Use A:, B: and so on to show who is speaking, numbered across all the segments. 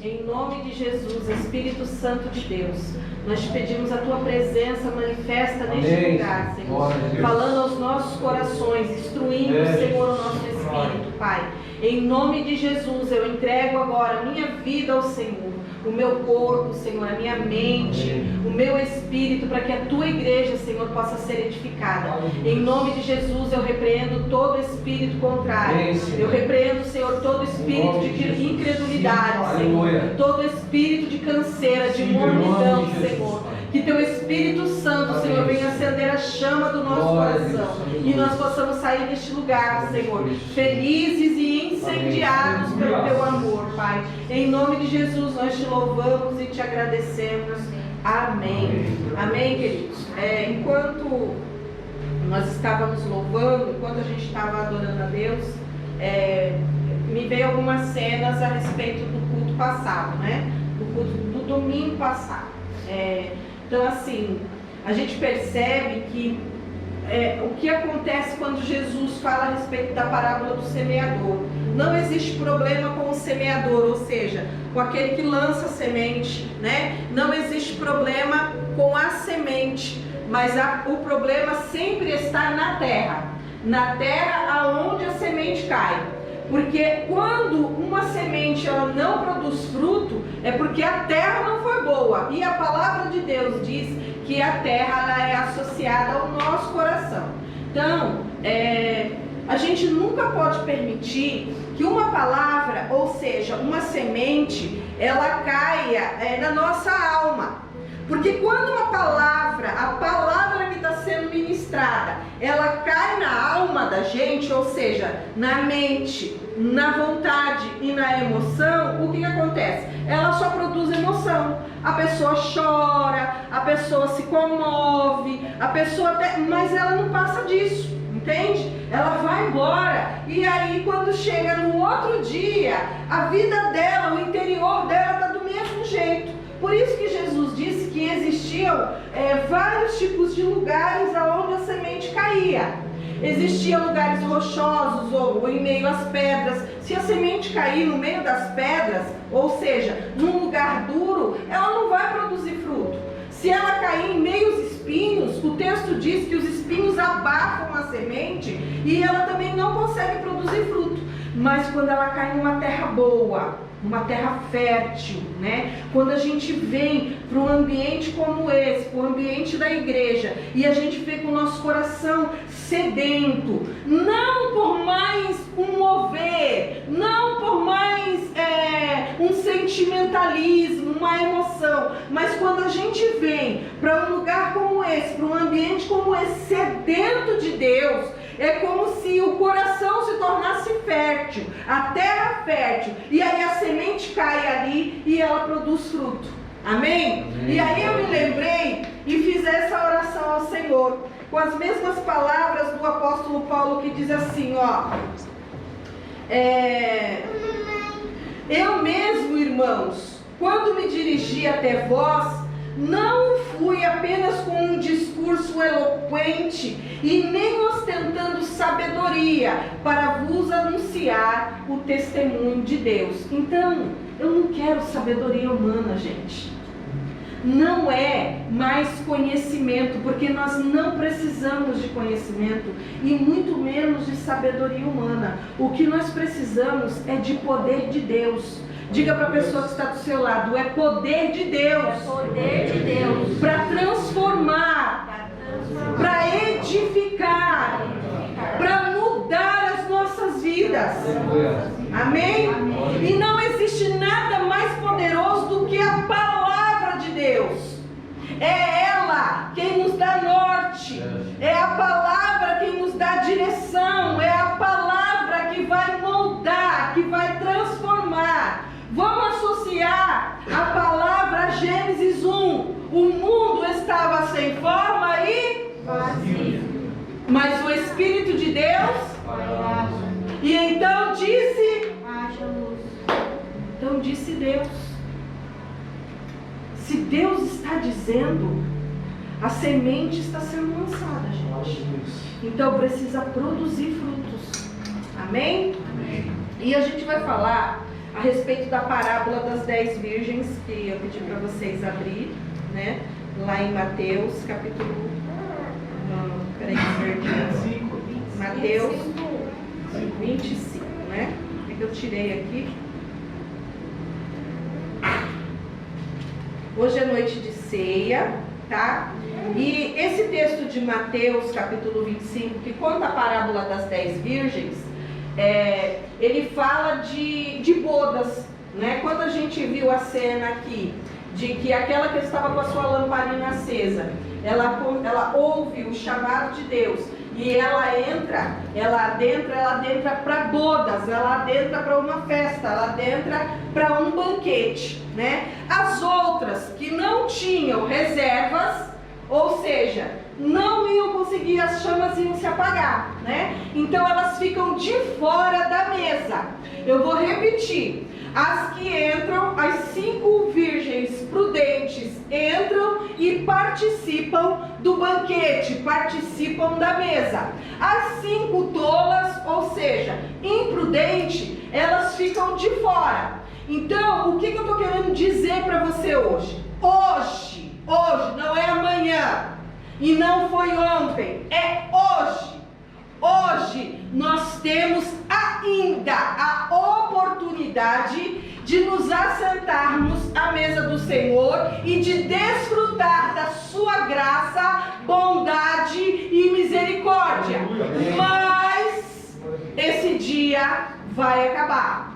A: Em nome de Jesus, Espírito Santo de Deus, nós te pedimos a tua presença manifesta neste lugar, Senhor, falando aos nossos corações, instruindo, Senhor, o nosso espírito, Pai. Em nome de Jesus, eu entrego agora a minha vida ao Senhor, o meu corpo, Senhor, a minha mente, o meu espírito, para que a tua igreja, Senhor, possa ser edificada. Em nome de Jesus, eu repreendo todo espírito contrário. Eu repreendo, Senhor, todo espírito de incredulidade, Senhor, todo espírito de canseira, de mornidão, Senhor. Que teu Espírito Santo, Senhor, venha acender a chama do nosso coração e nós possamos sair deste lugar, Senhor, felizes e incendiados pelo teu amor, Pai. Em nome de Jesus, nós te louvamos e te agradecemos. Amém. Amém, queridos. Enquanto nós estávamos louvando, enquanto a gente estava adorando a Deus, me veio algumas cenas a respeito do culto passado, né? Do culto do domingo passado. Então, assim, a gente percebe que o que acontece quando Jesus fala a respeito da parábola do semeador. Não existe problema com o semeador, ou seja, com aquele que lança a semente, né? Não existe problema com a semente, mas o problema sempre está na terra aonde a semente cai. Porque quando uma semente ela não produz fruto, é porque a terra não foi boa. E a palavra de Deus diz que a terra ela é associada ao nosso coração. Então, a gente nunca pode permitir que uma palavra, ou seja, uma semente, ela caia na nossa alma. Porque quando a palavra que está sendo ministrada, ela cai na alma da gente, ou seja, na mente, na vontade e na emoção, o que acontece? Ela só produz emoção. A pessoa chora, a pessoa se comove, mas ela não passa disso, entende? Ela vai embora e aí quando chega no outro dia, a vida dela, o interior dela está do mesmo jeito. Por isso que Jesus disse que existiam vários tipos de lugares onde a semente caía. Existiam lugares rochosos ou em meio às pedras. Se a semente cair no meio das pedras, ou seja, num lugar duro, ela não vai produzir fruto. Se ela cair em meio aos espinhos, o texto diz que os espinhos abafam a semente e ela também não consegue produzir fruto. Mas quando ela cai numa terra boa, uma terra fértil, né? Quando a gente vem para um ambiente como esse, para o ambiente da igreja, e a gente vê com o nosso coração sedento, não por mais um mover, não por mais um sentimentalismo, uma emoção, mas quando a gente vem para um lugar como esse, para um ambiente como esse, sedento de Deus, é como se o coração se tornasse fértil, a terra fértil, e aí a semente cai ali e ela produz fruto. Amém? E aí eu me lembrei e fiz essa oração ao Senhor, com as mesmas palavras do apóstolo Paulo, que diz assim, eu mesmo, irmãos, quando me dirigi até vós, não fui apenas com um discurso eloquente e nem ostentando sabedoria para vos anunciar o testemunho de Deus. Então, eu não quero sabedoria humana, gente. Não é mais conhecimento, porque nós não precisamos de conhecimento e muito menos de sabedoria humana. O que nós precisamos é de poder de Deus. Diga para a pessoa que está do seu lado, é poder de Deus. É poder de Deus. Para transformar, para edificar, para mudar as nossas vidas. Amém? E não existe nada mais poderoso do que a palavra de Deus. É ela quem nos dá norte. É a palavra quem nos dá direção. É a palavra que vai moldar, que vai transformar. Vamos associar a palavra a Gênesis 1. O mundo estava sem forma e vazio, mas o Espírito de Deus e então disse: haja luz. Então disse Deus. Se Deus está dizendo, a semente está sendo lançada, gente. Então precisa produzir frutos. Amém? Amém. E a gente vai falar a respeito da parábola das 10 virgens, que eu pedi para vocês abrir, né? Lá em Mateus, capítulo... peraí, Mateus 25, né? O que eu tirei aqui? Hoje é noite de ceia, tá? E esse texto de Mateus, capítulo 25, que conta a parábola das 10 virgens, ele fala de bodas, né? Quando a gente viu a cena aqui, de que aquela que estava com a sua lamparina acesa, ela ouve o chamado de Deus, e ela adentra para bodas, ela adentra para uma festa, ela adentra para um banquete, né? As outras que não tinham reservas, ou seja, não iam conseguir, as chamas iam se apagar, né? Então elas ficam de fora da mesa. Eu vou repetir: as que entram, as 5 virgens prudentes entram e participam do banquete, participam da mesa. As 5 tolas, ou seja, imprudentes, elas ficam de fora. Então, o que eu estou querendo dizer para você hoje? Hoje, não é amanhã e não foi ontem, é hoje. Hoje nós temos ainda a oportunidade de nos assentarmos à mesa do Senhor e de desfrutar da sua graça, bondade e misericórdia. Mas esse dia vai acabar,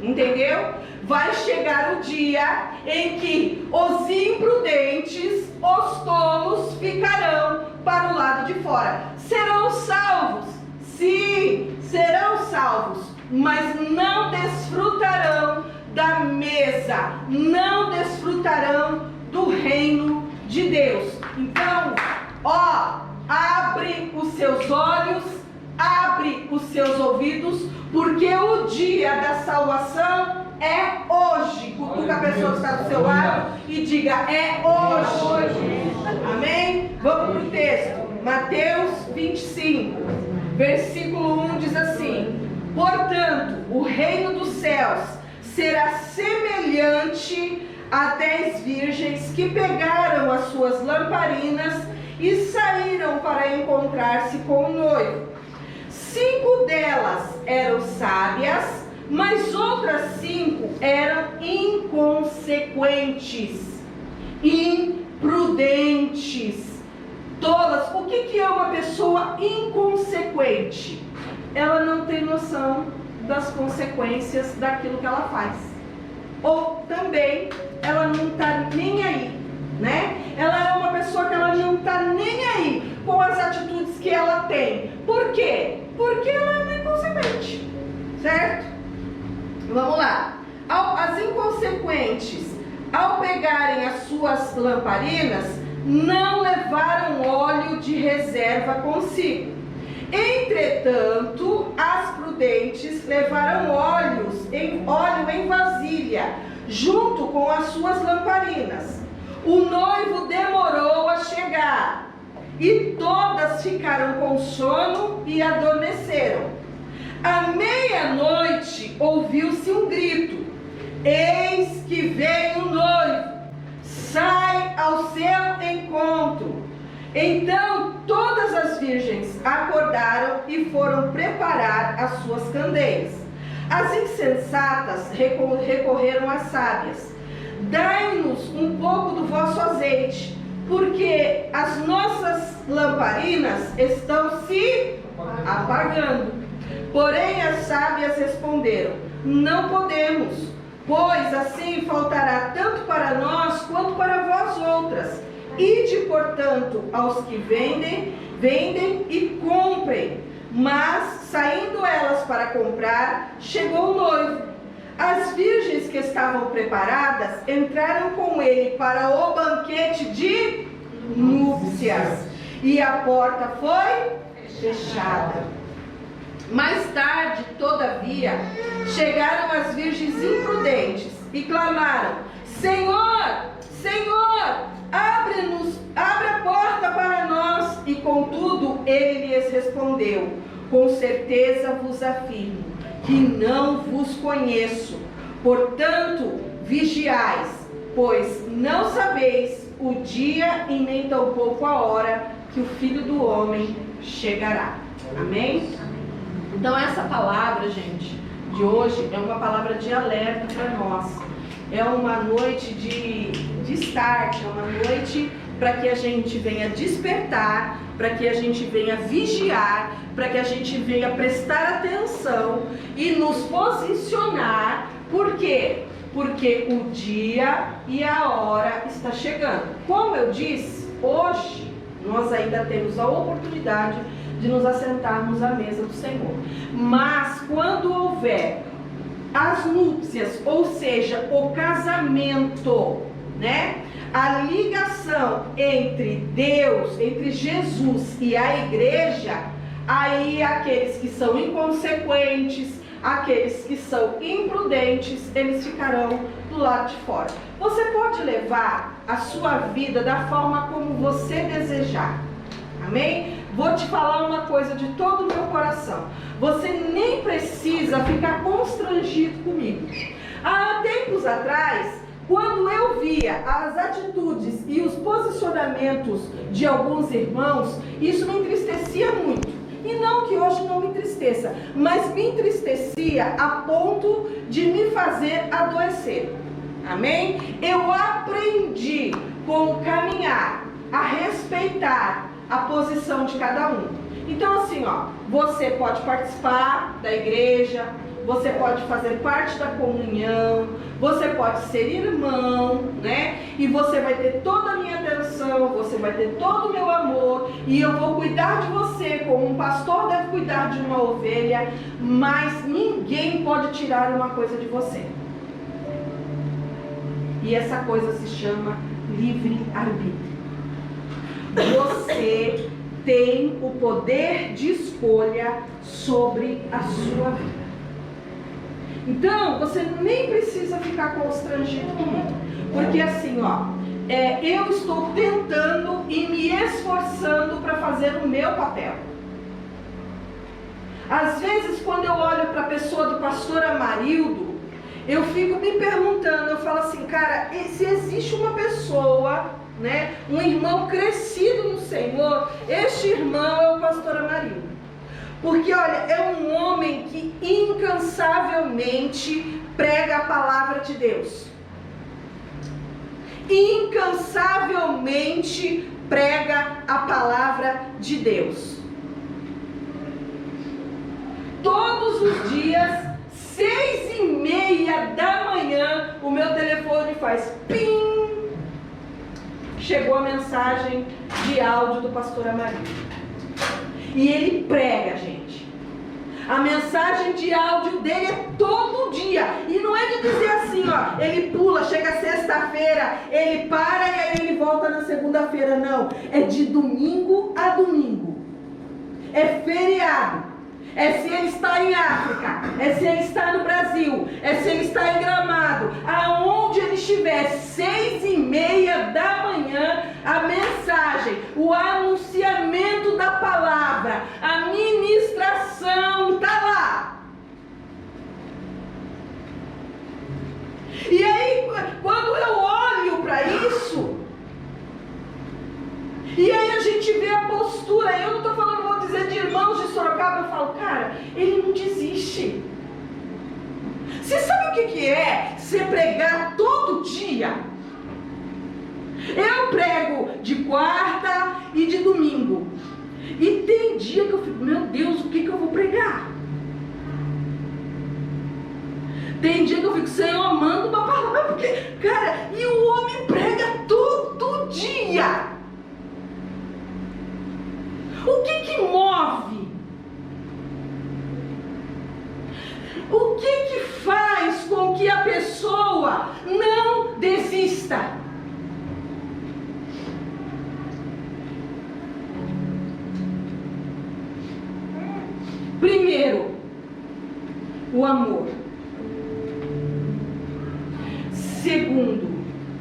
A: entendeu? Vai chegar o dia em que os imprudentes, os tolos, ficarão para o lado de fora. Serão salvos, sim, serão salvos, mas não desfrutarão da mesa, não desfrutarão do reino de Deus. Então, abre os seus olhos, abre os seus ouvidos, porque o dia da salvação é hoje. Cutuca a pessoa que está do seu lado e diga: é hoje. Amém? Vamos para o texto. Mateus 25, versículo 1 diz assim: portanto, o reino dos céus será semelhante a 10 virgens que pegaram as suas lamparinas e saíram para encontrar-se com o noivo. 5 delas eram sábias, mas outras 5 eram inconsequentes, imprudentes, tolas. O que é uma pessoa inconsequente? Ela não tem noção das consequências daquilo que ela faz. Ou também ela não está nem aí, né? Ela é uma pessoa que ela não está nem aí com as atitudes que ela tem. Por quê? Porque ela é inconsequente, certo? Vamos lá. As inconsequentes, ao pegarem as suas lamparinas, não levaram óleo de reserva consigo. Entretanto, as prudentes levaram óleo em vasilha, junto com as suas lamparinas. O noivo demorou a chegar, e todas ficaram com sono e adormeceram. À meia-noite ouviu-se um grito: eis que vem o noivo, sai ao seu encontro. Então todas as virgens acordaram e foram preparar as suas candeias. As insensatas recorreram às sábias: dai-nos um pouco do vosso azeite, porque as nossas lamparinas estão se apagando. Porém as sábias responderam: não podemos, pois assim faltará tanto para nós quanto para vós outras. Ide, portanto, aos que vendem e comprem. Mas, saindo elas para comprar, chegou o noivo. As virgens que estavam preparadas entraram com ele para o banquete de núpcias, e a porta foi fechada. Mais tarde, todavia, chegaram as virgens imprudentes e clamaram: Senhor, Senhor, abre a porta para nós. E contudo ele lhes respondeu: com certeza vos afirmo que não vos conheço. Portanto, vigiais, pois não sabeis o dia e nem tampouco a hora que o Filho do Homem chegará. Amém? Então essa palavra, gente, de hoje é uma palavra de alerta para nós. É uma noite de start, é uma noite para que a gente venha despertar, para que a gente venha vigiar, para que a gente venha prestar atenção e nos posicionar. Por quê? Porque o dia e a hora está chegando. Como eu disse, hoje nós ainda temos a oportunidade de nos assentarmos à mesa do Senhor. Mas quando houver as núpcias, ou seja, o casamento, né? A ligação entre Deus, entre Jesus e a igreja, aí aqueles que são inconsequentes, aqueles que são imprudentes, eles ficarão do lado de fora. Você pode levar a sua vida da forma como você desejar. Amém? Vou te falar uma coisa de todo o meu coração. Você nem precisa ficar constrangido comigo. Há tempos atrás, quando eu via as atitudes e os posicionamentos de alguns irmãos, isso me entristecia muito. E não que hoje não me entristeça, mas me entristecia a ponto de me fazer adoecer. Amém? Eu aprendi com o caminhar a respeitar a posição de cada um. Então assim, você pode participar da igreja, você pode fazer parte da comunhão, você pode ser irmão, né? E você vai ter toda a minha atenção, você vai ter todo o meu amor, e eu vou cuidar de você como um pastor deve cuidar de uma ovelha, mas ninguém pode tirar uma coisa de você. E essa coisa se chama livre-arbítrio. Você tem o poder de escolha sobre a sua vida. Então, você nem precisa ficar constrangido comigo. Porque assim, eu estou tentando e me esforçando para fazer o meu papel. Às vezes, quando eu olho para a pessoa do pastor Amarildo, eu fico me perguntando, eu falo assim, cara, se existe uma pessoa, né, um irmão crescido no Senhor, este irmão é o pastor Amarildo. Porque, olha, é um homem que incansavelmente prega a palavra de Deus. Incansavelmente prega a palavra de Deus. Todos os dias, 6:30 da manhã, o meu telefone faz pim. Chegou a mensagem de áudio do pastor Amarildo. E ele prega, gente. A mensagem de áudio dele é todo dia. E não é de dizer assim, ele pula, chega sexta-feira, ele para e aí ele volta na segunda-feira. Não, é de domingo a domingo. É feriado. É se ele está em África, é se ele está no Brasil, é se ele está em Gramado, aonde ele estiver, 6:30 da manhã, a mensagem, o anunciamento da palavra, a ministração está lá. E aí, quando eu olho para isso, e aí a gente vê a postura, eu não estou falando, vou dizer, de irmãos de Sorocaba, eu falo, cara, ele não desiste. Você sabe o que é você pregar todo dia? Eu prego de quarta e de domingo. E tem dia que eu fico, meu Deus, o que eu vou pregar? Tem dia que eu fico, Senhor, manda uma palavra, porque, cara, e o homem prega todo dia. O que move? O que faz com que a pessoa não desista? Primeiro, o amor. Segundo,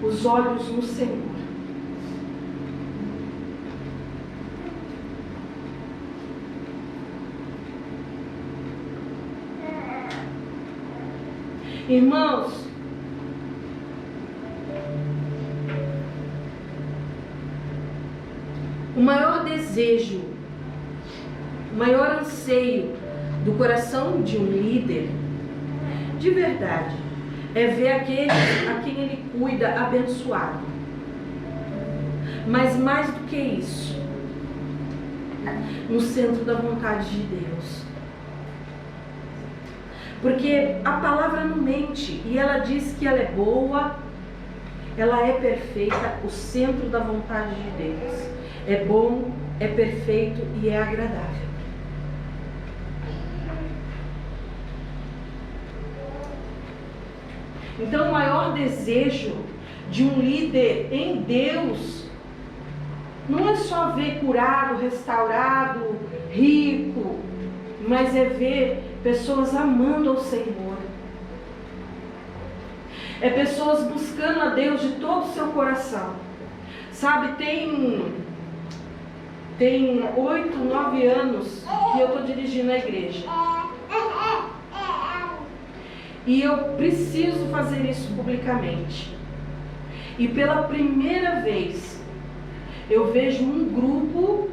A: os olhos no Senhor. Irmãos, o maior desejo, o maior anseio do coração de um líder, de verdade, é ver aquele a quem ele cuida abençoado. Mas mais do que isso, no centro da vontade de Deus. Porque a palavra não mente, e ela diz que ela é boa, ela é perfeita, o centro da vontade de Deus. É bom, é perfeito e é agradável. Então, o maior desejo de um líder em Deus não é só ver curado, restaurado, rico, mas é ver pessoas amando ao Senhor. É pessoas buscando a Deus de todo o seu coração. Sabe, tem 8, 9 anos que eu estou dirigindo a igreja. E eu preciso fazer isso publicamente. E pela primeira vez, eu vejo um grupo,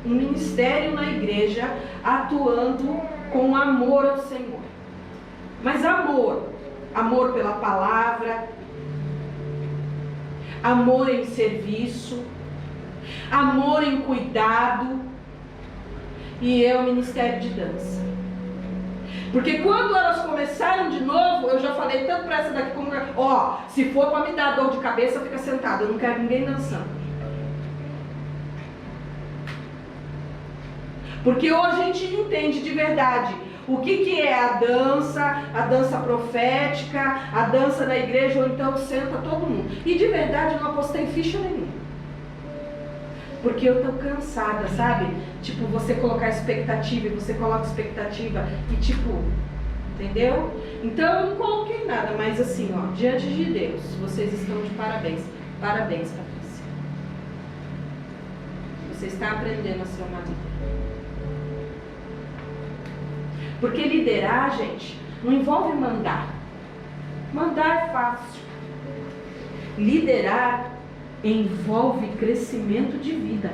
A: um ministério na igreja, atuando com amor ao Senhor. Mas amor pela palavra, amor em serviço, amor em cuidado, e é o ministério de dança. Porque quando elas começaram de novo, eu já falei tanto para essa daqui como se for para me dar dor de cabeça, fica sentada, eu não quero ninguém dançando. Porque hoje a gente entende de verdade o que é a dança profética, a dança na igreja, ou então senta todo mundo. E de verdade eu não apostei ficha nenhuma. Porque eu tô cansada, sabe? Tipo, você colocar expectativa e você coloca expectativa e tipo, entendeu? Então eu não coloquei nada, mas assim, diante de Deus, vocês estão de parabéns. Parabéns, Patrícia. Você está aprendendo a ser uma líder. Porque liderar, gente, não envolve mandar. Mandar é fácil. Liderar envolve crescimento de vida,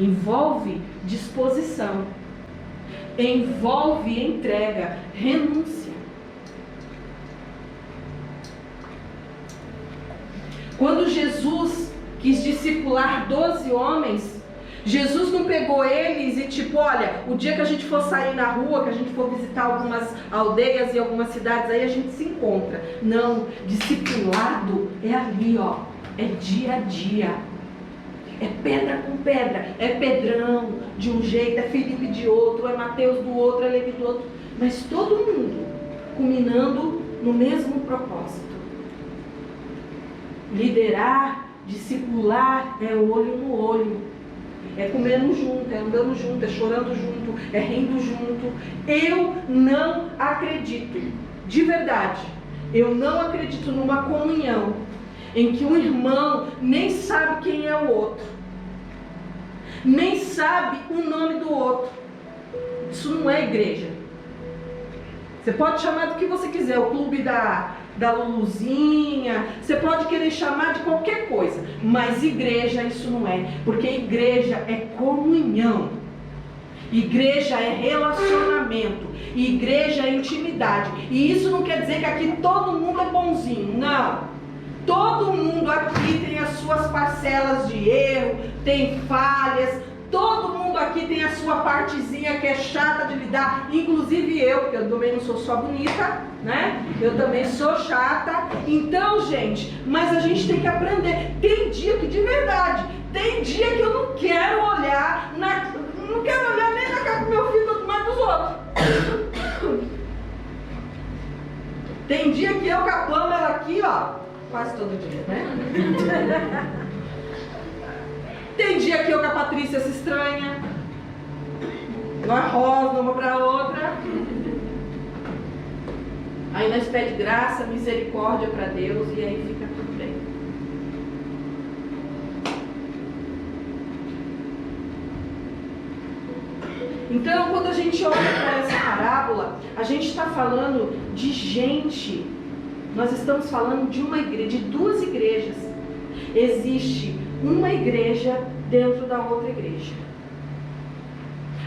A: envolve disposição, envolve entrega, renúncia. Quando Jesus quis discipular 12 homens, Jesus não pegou eles e tipo, olha, o dia que a gente for sair na rua, que a gente for visitar algumas aldeias e algumas cidades, aí a gente se encontra. Não, discipulado é ali, é dia a dia, é pedra com pedra, é Pedrão de um jeito, é Felipe de outro, é Mateus do outro, é Levi do outro, mas todo mundo culminando no mesmo propósito. Liderar, discipular é olho no olho, é comendo junto, é andando junto, é chorando junto, é rindo junto. Eu não acredito, de verdade, eu não acredito numa comunhão em que um irmão nem sabe quem é o outro, nem sabe o nome do outro. Isso não é igreja. Você pode chamar do que você quiser, o clube da Luluzinha, você pode querer chamar de qualquer coisa, mas igreja isso não é, porque igreja é comunhão, igreja é relacionamento, igreja é intimidade. E isso não quer dizer que aqui todo mundo é bonzinho, não. Todo mundo aqui tem as suas parcelas de erro, tem falhas, todo mundo aqui tem a sua partezinha que é chata de lidar, inclusive eu, porque eu também não sou só bonita, né? Eu também sou chata. Então, gente, mas a gente tem que aprender. Tem dia que de verdade, tem dia que eu não quero olhar, não quero olhar nem na cara do meu filho, mais dos outros. Tem dia que eu capando ela aqui, quase todo dia, né? Tem dia que eu com a Patrícia se estranha, nós rosnamos uma para outra, aí nós pedimos graça, misericórdia para Deus e aí fica tudo bem. Então, quando a gente olha para essa parábola, a gente está falando de gente. Nós estamos falando de uma igreja, de duas igrejas. Existe uma igreja dentro da outra igreja.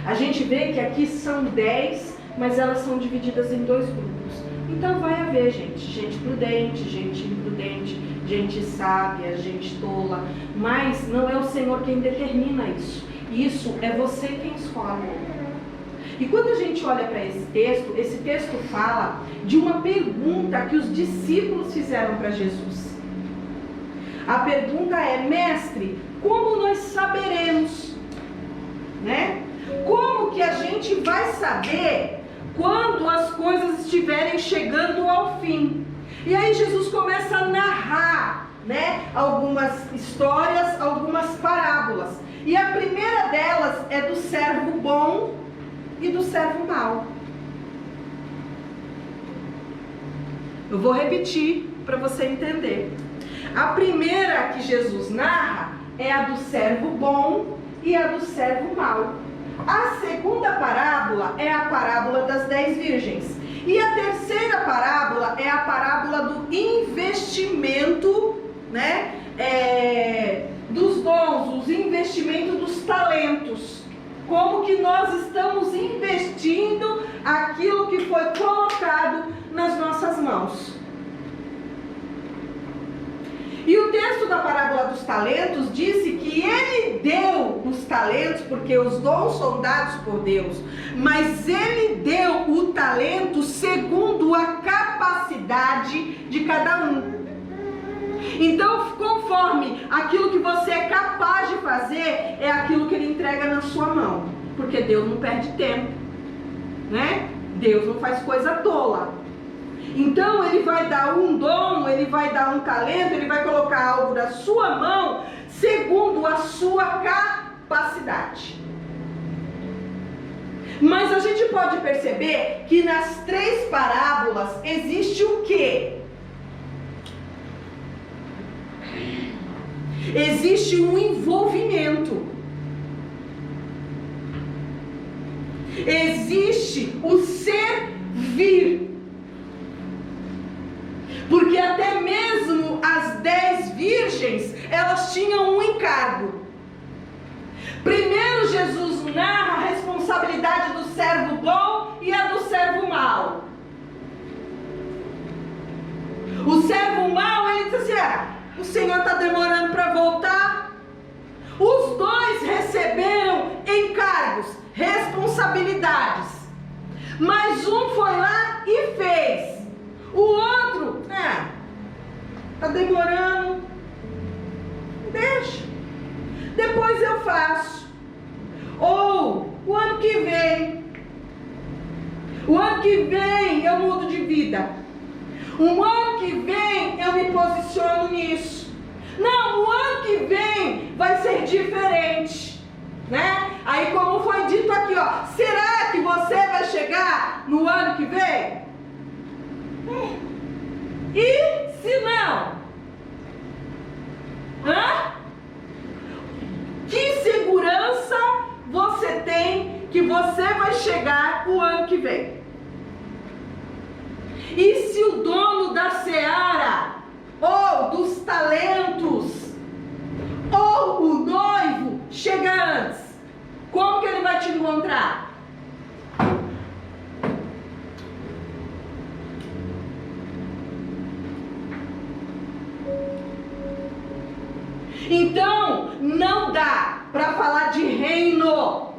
A: A gente vê que aqui são 10, mas elas são divididas em 2 grupos. Então vai haver gente prudente, gente imprudente, gente sábia, gente tola. Mas não é o Senhor quem determina isso. Isso é você quem escolhe. E quando a gente olha para esse texto fala de uma pergunta que os discípulos fizeram para Jesus. A pergunta é: mestre, como nós saberemos, né? Como que a gente vai saber quando as coisas estiverem chegando ao fim? E aí Jesus começa a narrar, né, algumas histórias, algumas parábolas. E a primeira delas é do servo bom e do servo mau. Eu vou repetir para você entender. A primeira que Jesus narra é a do servo bom e a do servo mau. A segunda parábola é a parábola das 10 virgens. E a terceira parábola é a parábola do investimento, né, dos dons, os investimentos dos talentos. Como que nós estamos investindo aquilo que foi colocado nas nossas mãos. E o texto da parábola dos talentos disse que ele deu os talentos, porque os dons são dados por Deus, mas ele deu o talento segundo a capacidade de cada um. Então, conforme aquilo que você é capaz de fazer, é aquilo que ele entrega na sua mão, porque Deus não perde tempo, né? Deus não faz coisa tola. Então ele vai dar um dom, ele vai dar um talento, ele vai colocar algo na sua mão segundo a sua capacidade. Mas a gente pode perceber que nas 3 parábolas existe o quê? Existe um envolvimento. Existe o servir. Porque até mesmo as 10 virgens, elas tinham um encargo. Primeiro Jesus narra a responsabilidade do servo bom e a do servo mau. O servo mau, ele diz assim: o Senhor está demorando para voltar. Os 2 receberam encargos, responsabilidades. Mas um foi lá e fez. O outro, tá demorando, deixa, depois eu faço. Ou o ano que vem eu mudo de vida. O ano que vem eu me posiciono nisso. Não, o ano que vem vai ser diferente, né? Aí, como foi dito aqui, será que você vai chegar no ano que vem? E se não? Que segurança você tem que você vai chegar o ano que vem? E se o dono da seara, ou dos talentos, ou o noivo chega antes, como que ele vai te encontrar? Então, não dá para falar de reino,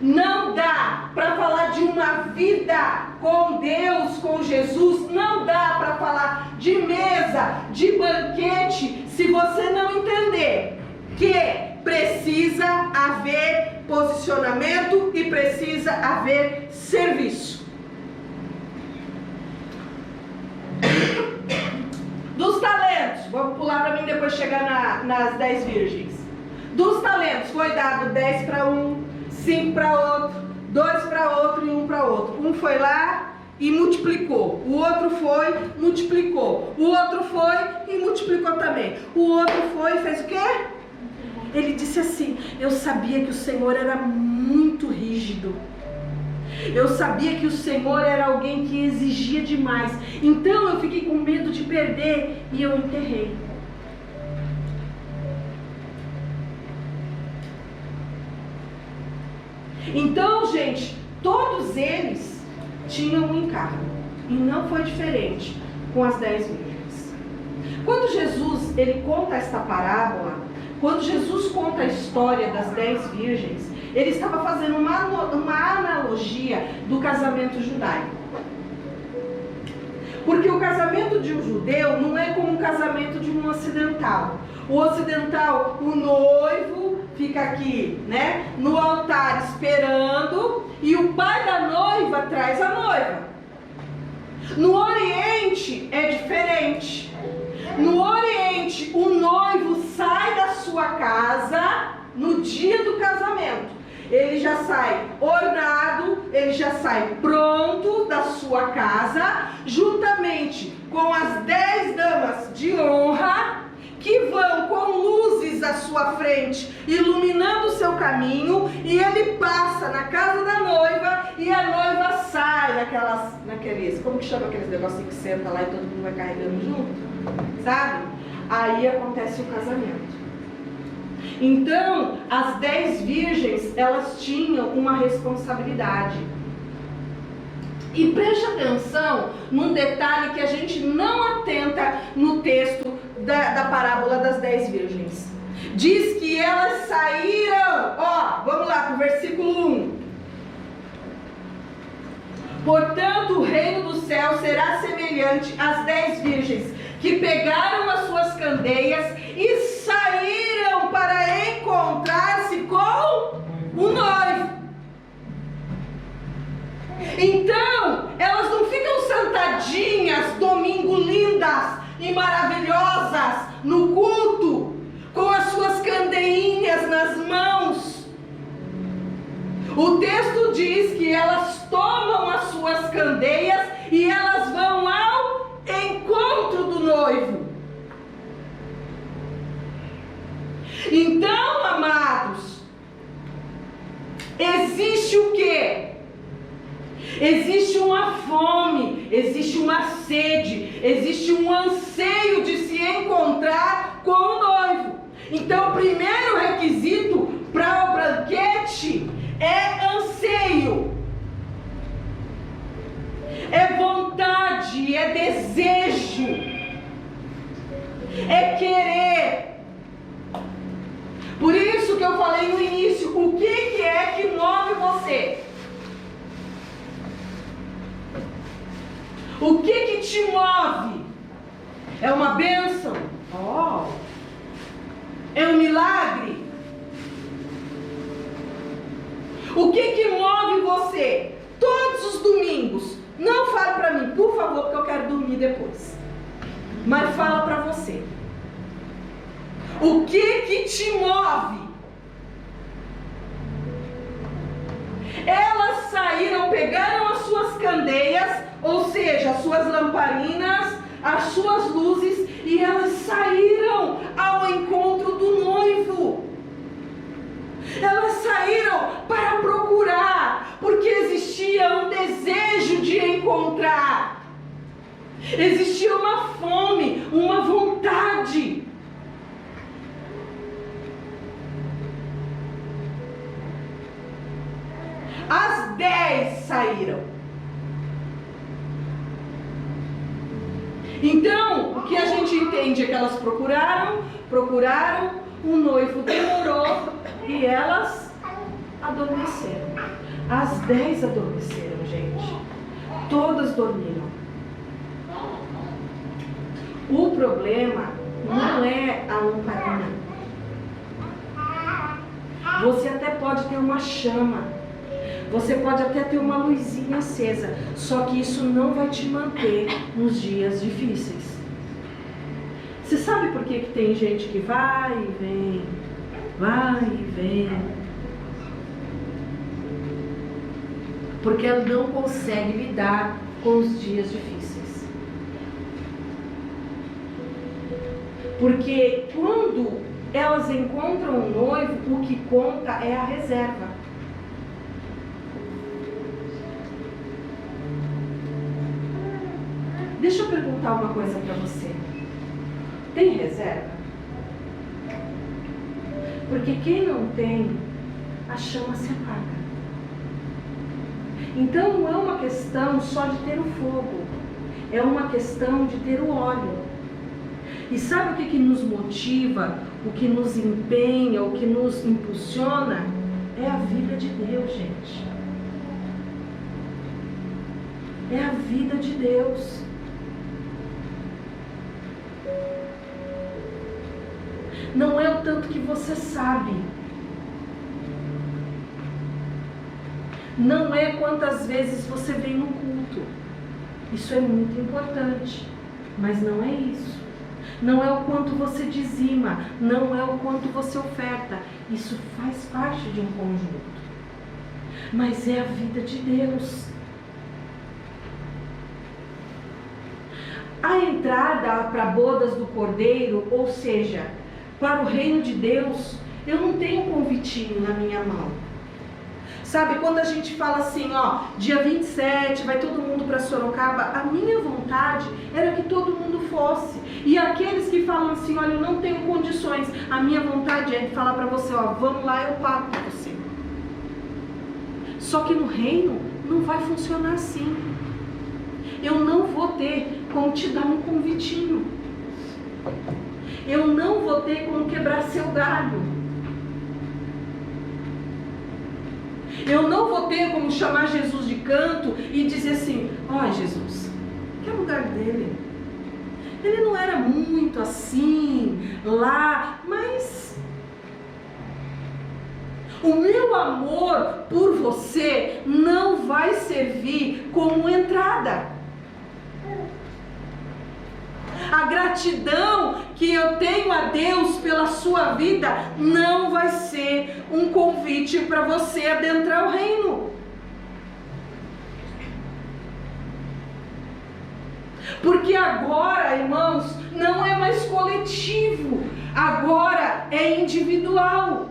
A: não dá para falar de uma vida com Deus, com Jesus, não dá para falar de mesa, de banquete, se você não entender que precisa haver posicionamento e precisa haver serviço. Dos talentos, vamos pular para mim depois chegar nas 10 virgens. Dos talentos foi dado 10 para um, 5 para outro, 2 para outro e 1 para outro. Um foi lá e multiplicou, o outro foi, multiplicou, o outro foi e multiplicou também. O outro foi e fez o quê? Ele disse assim: eu sabia que o Senhor era muito rígido, Eu sabia que o Senhor era alguém que exigia demais. Então eu fiquei com medo de perder e eu enterrei. Então, gente, todos eles tinham um encargo. E não foi diferente com as 10 virgens. Quando Jesus ele conta esta parábola, quando Jesus conta a história das 10 virgens, ele estava fazendo uma analogia do casamento judaico. Porque o casamento de um judeu não é como o casamento de um ocidental. O ocidental, o noivo fica aqui, né, no altar esperando, e o pai da noiva traz a noiva. No Oriente é diferente. No Oriente, o noivo sai da sua casa no dia do casamento. Ele já sai ornado, ele já sai pronto da sua casa, juntamente com as 10 damas de honra, que vão com luzes à sua frente, iluminando o seu caminho, e ele passa na casa da noiva, e a noiva sai naqueles, como que chama aqueles negocinhos que senta lá e todo mundo vai carregando junto, sabe? Aí acontece o casamento. Então, as 10 virgens, elas tinham uma responsabilidade. E preste atenção num detalhe que a gente não atenta no texto da parábola das 10 virgens. Diz que elas saíram, vamos lá para o versículo 1. Portanto, o reino do céu será semelhante às 10 virgens que pegaram as suas candeias e saíram para encontrar-se com o noivo. Então, elas não ficam sentadinhas, domingo lindas e maravilhosas, no culto, com as suas candeinhas nas mãos. O texto diz que elas tomam as suas candeias e elas vão ao encontro do noivo. Então, amados, existe o quê? Existe uma fome, existe uma sede, existe um anseio de se encontrar com o noivo. Então, o primeiro requisito para o banquete é anseio, é vontade, é desejo, é querer. Por isso que eu falei no início, o que é que move você? O que te move? É uma bênção? É um milagre? O que move você? Todos os domingos. Não fale para mim, por favor, porque eu quero dormir depois. Mas fala para você. O que te move? Elas saíram, pegaram as suas candeias, ou seja, as suas lamparinas, as suas luzes, e elas saíram ao encontro do noivo. Elas saíram para procurar, porque existia um desejo de encontrar. Existia uma fome, uma vontade. As 10 saíram. Então, o que a gente entende é que elas procuraram, o noivo demorou e elas adormeceram. As 10 adormeceram, gente. Todas dormiram. O problema não é a lamparina. Você até pode ter uma chama, você pode até ter uma luzinha acesa, só que isso não vai te manter nos dias difíceis. Você sabe por que tem gente que vai e vem, vai e vem? Porque ela não consegue lidar com os dias difíceis. Porque quando elas encontram o noivo, o que conta é a reserva. Deixa eu perguntar uma coisa para você. Tem reserva? Porque quem não tem, a chama se apaga. Então não é uma questão só de ter o fogo, é uma questão de ter o óleo. E sabe o que nos motiva, o que nos empenha, o que nos impulsiona? É a vida de Deus, gente. É a vida de Deus. Não é o tanto que você sabe. Não é quantas vezes você vem no culto. Isso é muito importante. Mas não é isso. Não é o quanto você dizima. Não é o quanto você oferta. Isso faz parte de um conjunto. Mas é a vida de Deus. A entrada para bodas do Cordeiro, ou seja, para o reino de Deus, eu não tenho um convitinho na minha mão. Sabe, quando a gente fala assim, ó, dia 27 vai todo mundo para Sorocaba, a minha vontade era que todo mundo fosse. E aqueles que falam assim, olha, eu não tenho condições, a minha vontade é de falar para você, ó, vamos lá, eu pago para você. Só que no reino não vai funcionar assim. Eu não vou ter como te dar um convitinho. Eu não vou ter como quebrar seu galho. Eu não vou ter como chamar Jesus de canto e dizer assim, ó Jesus, que é o lugar dele. Ele não era muito assim, lá, mas o meu amor por você não vai servir como entrada. A gratidão que eu tenho a Deus pela sua vida não vai ser um convite para você adentrar o reino. Porque agora, irmãos, não é mais coletivo, agora é individual.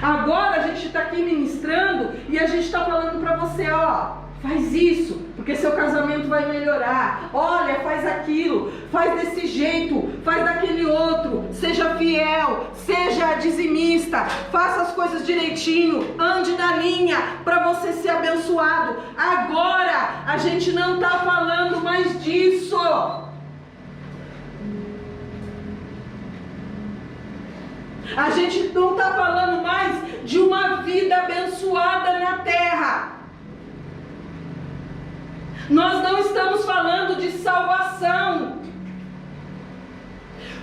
A: Agora a gente está aqui ministrando e a gente está falando para você, ó, faz isso, porque seu casamento vai melhorar. Olha, faz aquilo, faz desse jeito, faz daquele outro. Seja fiel, seja dizimista, faça as coisas direitinho, ande na linha para você ser abençoado. Agora a gente não está falando mais disso. A gente não está falando mais de uma vida abençoada na terra. Nós não estamos falando de salvação.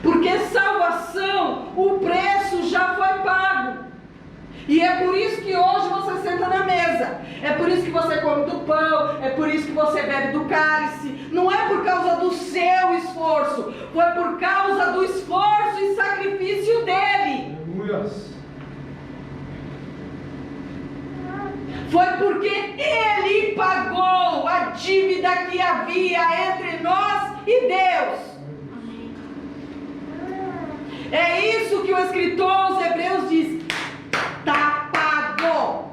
A: Porque salvação, o preço já foi pago. E é por isso que hoje você senta na mesa. É por isso que você come do pão. É por isso que você bebe do cálice. Não é por causa do seu esforço. Foi por causa do esforço e sacrifício dele. Foi porque ele pagou a dívida que havia entre nós e Deus. É isso que o escritor aos Hebreus diz. Está pago.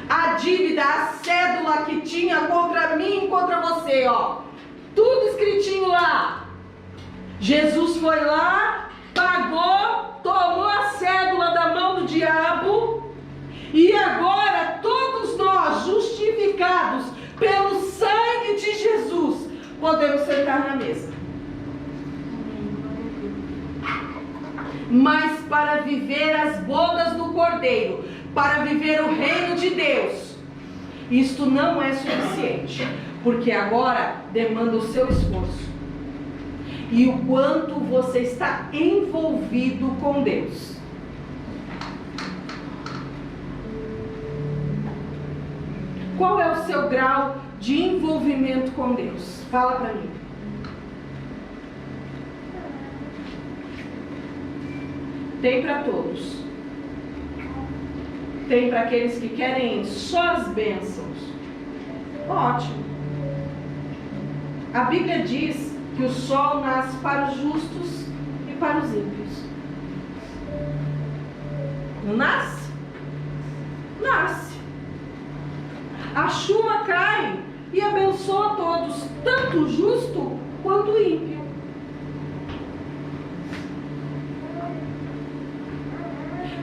A: A dívida, a cédula que tinha contra mim e contra você, ó. Tudo escritinho lá. Jesus foi lá, pagou, tomou a cédula da mão do diabo. E agora todos nós, justificados pelo sangue de Jesus, podemos sentar na mesa. Mas para viver as bodas do Cordeiro, para viver o reino de Deus, isto não é suficiente, porque agora demanda o seu esforço e o quanto você está envolvido com Deus. Qual é o seu grau de envolvimento com Deus? Fala para mim. Tem para todos. Tem para aqueles que querem só as bênçãos. Ótimo. A Bíblia diz que o sol nasce para os justos e para os ímpios. Não nasce? Nasce. A chuva cai e abençoa todos, tanto o justo quanto o ímpio.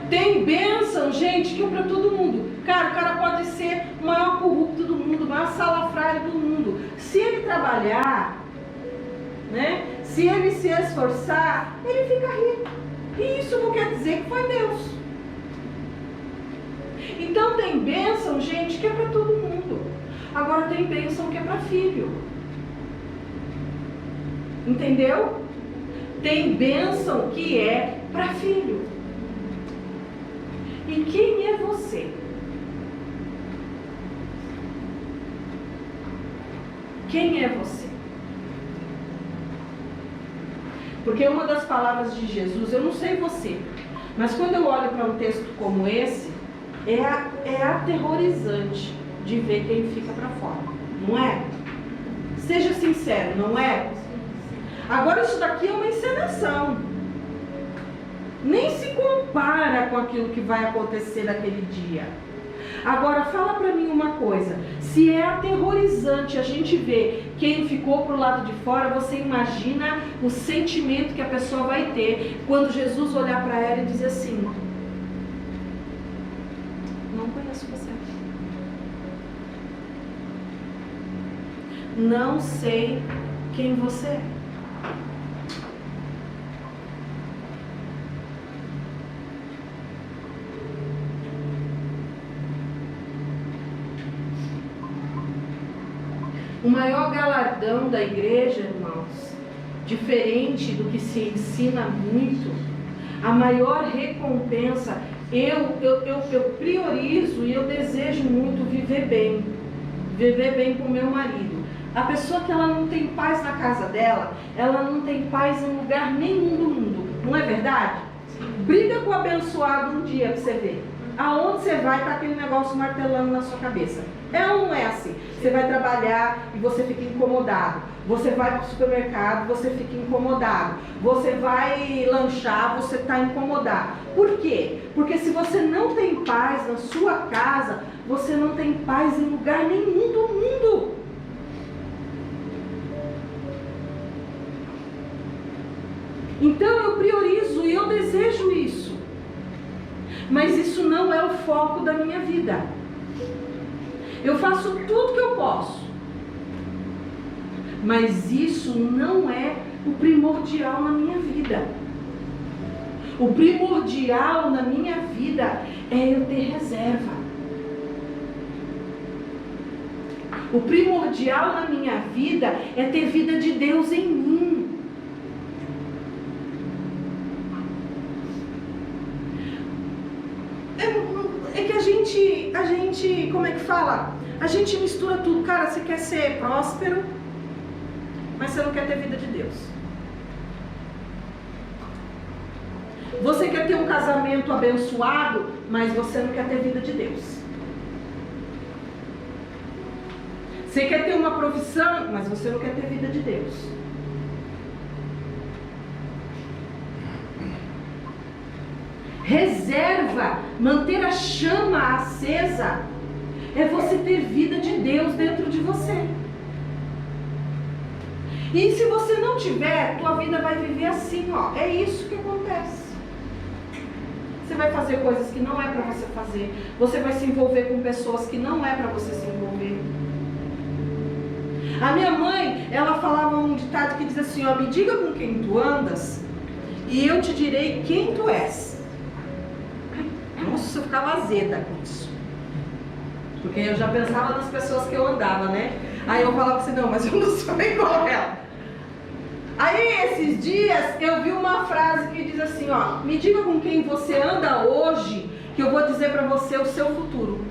A: Tem bênção, gente, que é para todo mundo. Cara, o cara pode ser o maior corrupto do mundo, o maior salafrário do mundo. Se ele trabalhar, né? Se ele se esforçar, ele fica rico. E isso não quer dizer que foi Deus. Então tem bênção, gente, que é para todo mundo. Agora tem bênção que é para filho. Entendeu? Tem bênção que é para filho. E quem é você? Quem é você? Porque uma das palavras de Jesus, eu não sei você, mas quando eu olho para um texto como esse, é aterrorizante de ver quem fica para fora, não é? Seja sincero, não é? Agora isso daqui é uma encenação. Nem se compara com aquilo que vai acontecer naquele dia. Agora fala para mim uma coisa, se é aterrorizante a gente ver quem ficou pro lado de fora, você imagina o sentimento que a pessoa vai ter quando Jesus olhar para ela e dizer assim: não conheço você, não sei quem você é. O maior galardão da igreja, irmãos, diferente do que se ensina muito, a maior recompensa, eu priorizo e eu desejo muito viver bem com meu marido. A pessoa que ela não tem paz na casa dela, ela não tem paz em lugar nenhum do mundo, não é verdade? Briga com o abençoado um dia para você ver. Aonde você vai, tá aquele negócio martelando na sua cabeça. É ou não é assim? Você vai trabalhar e você fica incomodado. Você vai para o supermercado, você fica incomodado. Você vai lanchar, você está incomodado. Por quê? Porque se você não tem paz na sua casa, você não tem paz em lugar nenhum do mundo. Então eu priorizo e eu desejo isso. Mas isso não é o foco da minha vida. Eu faço tudo que eu posso. Mas isso não é o primordial na minha vida. O primordial na minha vida é eu ter reserva. O primordial na minha vida é ter vida de Deus em mim. É que a gente, como é que fala? A gente mistura tudo. Cara, você quer ser próspero, mas você não quer ter vida de Deus. Você quer ter um casamento abençoado, mas você não quer ter vida de Deus. Você quer ter uma profissão, mas você não quer ter vida de Deus. Reserva, manter a chama acesa, é você ter vida de Deus dentro de você. E se você não tiver, tua vida vai viver assim, ó. É isso que acontece. Você vai fazer coisas que não é para você fazer. Você vai se envolver com pessoas que não é para você se envolver. A minha mãe, ela falava um ditado que diz assim, ó: me diga com quem tu andas e eu te direi quem tu és. Nossa, eu ficava azeda com isso. Porque eu já pensava nas pessoas que eu andava, né? Aí eu falava assim, não, mas eu não sou igual a ela. Aí esses dias eu vi uma frase que diz assim, ó: me diga com quem você anda hoje, que eu vou dizer pra você o seu futuro.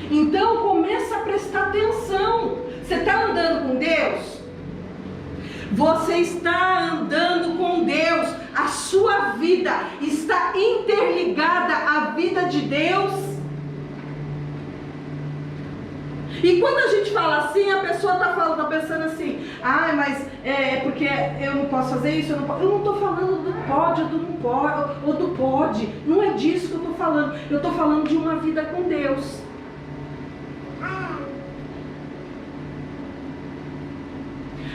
A: Então começa a prestar atenção. Você está andando com Deus? Você está andando com Deus. A sua vida está interligada à vida de Deus. E quando a gente fala assim, a pessoa está pensando assim, mas é porque eu não posso fazer isso, eu não estou falando do pode ou do não pode, ou do pode, não é disso que eu estou falando, eu estou falando de uma vida com Deus.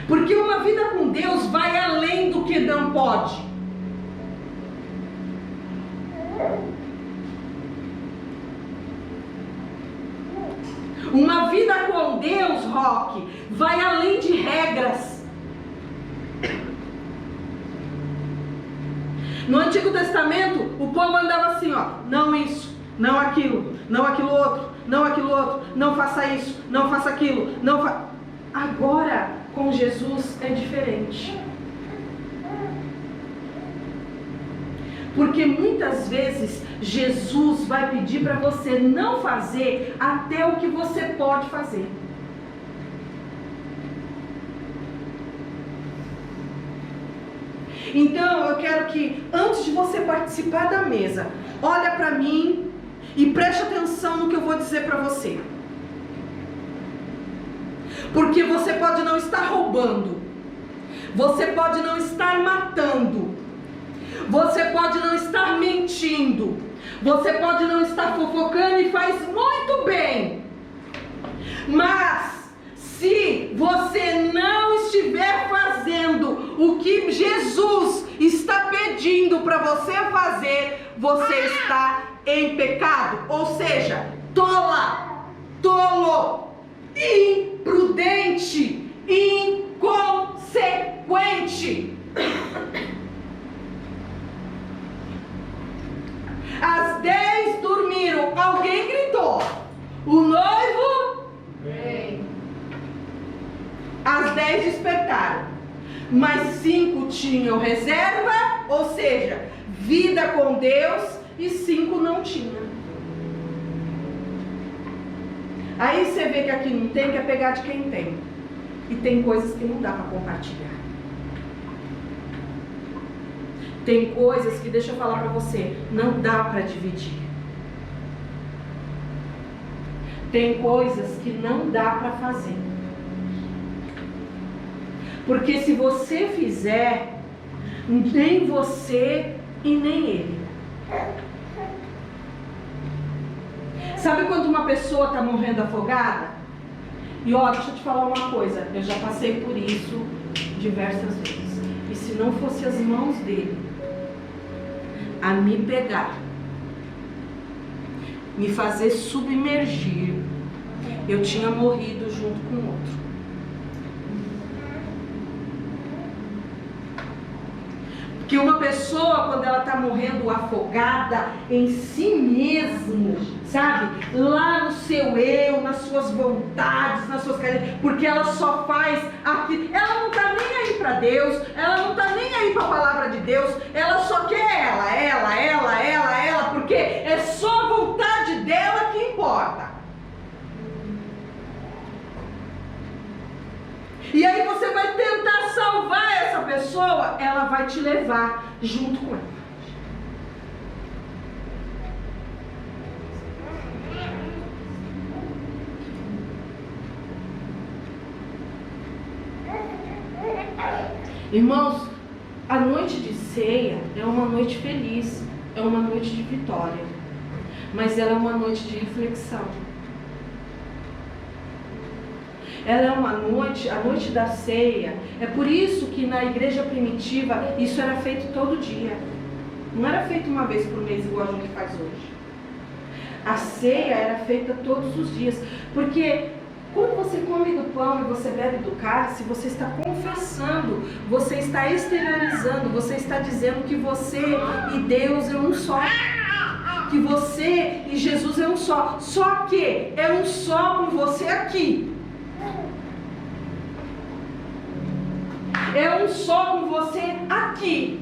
A: Porque uma vida com Deus vai além do que não pode. Uma vida com Deus, Roque, vai além de regras. No Antigo Testamento, o povo andava assim, não isso, não aquilo, não aquilo outro, não aquilo outro, não faça isso, não faça aquilo, não fa... Agora, com Jesus é diferente. Porque muitas vezes Jesus vai pedir para você não fazer até o que você pode fazer. Então eu quero que antes de você participar da mesa, olha para mim e preste atenção no que eu vou dizer para você. Porque você pode não estar roubando, você pode não estar matando, você pode não estar mentindo, você pode não estar fofocando e faz muito bem. Mas se você não estiver fazendo o que Jesus está pedindo para você fazer, você está em pecado. Ou seja, tolo, imprudente, inconsequente. Às 10 dormiram, alguém gritou, o noivo vem. Às 10 despertaram, mas 5 tinham reserva, ou seja, vida com Deus, e 5 não tinham. Aí você vê que aqui não tem, quer pegar de quem tem. E tem coisas que não dá para compartilhar. Tem coisas que, deixa eu falar para você, não dá para dividir. Tem coisas que não dá para fazer. Porque se você fizer, nem você e nem ele. Sabe quando uma pessoa está morrendo afogada? E ó, deixa eu te falar uma coisa, eu já passei por isso diversas vezes. E se não fosse as mãos dele a me pegar, me fazer submergir, eu tinha morrido junto com o outro. Porque uma pessoa, quando ela está morrendo afogada em si mesmo, sabe? Lá no seu eu, nas suas vontades, nas suas carências, porque ela só faz aquilo. Ela não está nem aí para Deus, ela não está nem aí para a palavra de Deus, ela só quer ela, porque é só a vontade dela que importa. E aí você vai tentar salvar essa pessoa, ela vai te levar junto com ela. Irmãos, a noite de ceia é uma noite feliz, é uma noite de vitória, mas ela é uma noite de reflexão. Ela é uma noite, a noite da ceia. É por isso que na igreja primitiva isso era feito todo dia. Não era feito uma vez por mês igual a gente faz hoje. A ceia era feita todos os dias. Porque quando você come do pão e você bebe do cálice, você está confessando, você está exteriorizando, você está dizendo que você e Deus é um só. Que você e Jesus é um só. Só que é um só com você aqui. É um só com você aqui.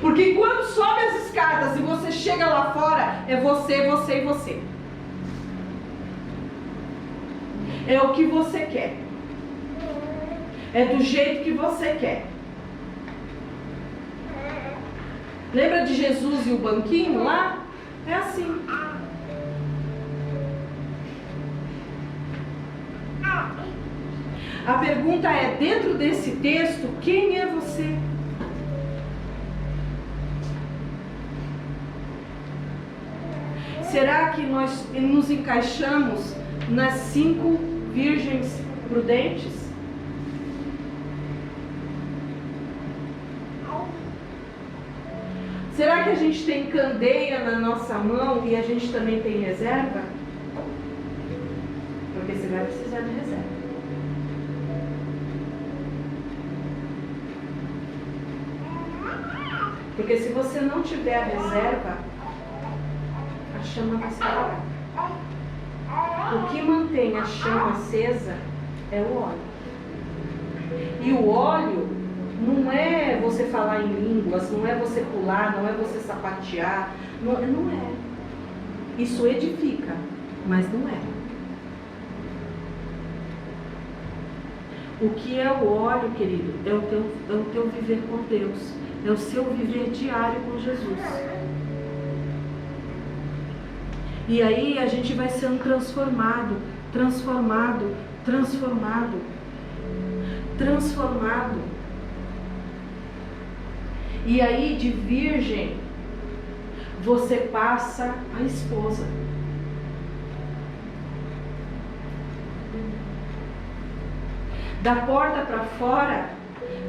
A: Porque quando sobe as escadas e você chega lá fora, é você, você e você. É o que você quer. É do jeito que você quer. Lembra de Jesus e o banquinho lá? É assim. A pergunta é, dentro desse texto, quem é você? Será que nós nos encaixamos nas 5 virgens prudentes? Será que a gente tem candeia na nossa mão e a gente também tem reserva? Porque você vai precisar de reserva. Porque se você não tiver a reserva, a chama vai se apagar. O que mantém a chama acesa é o óleo. E o óleo não é você falar em línguas, não é você pular, não é você sapatear, não é. Isso edifica, mas não é. O que é o óleo, querido? É o teu viver com Deus, é o seu viver diário com Jesus. E aí a gente vai sendo transformado. E aí de virgem você passa a esposa. Da porta para fora,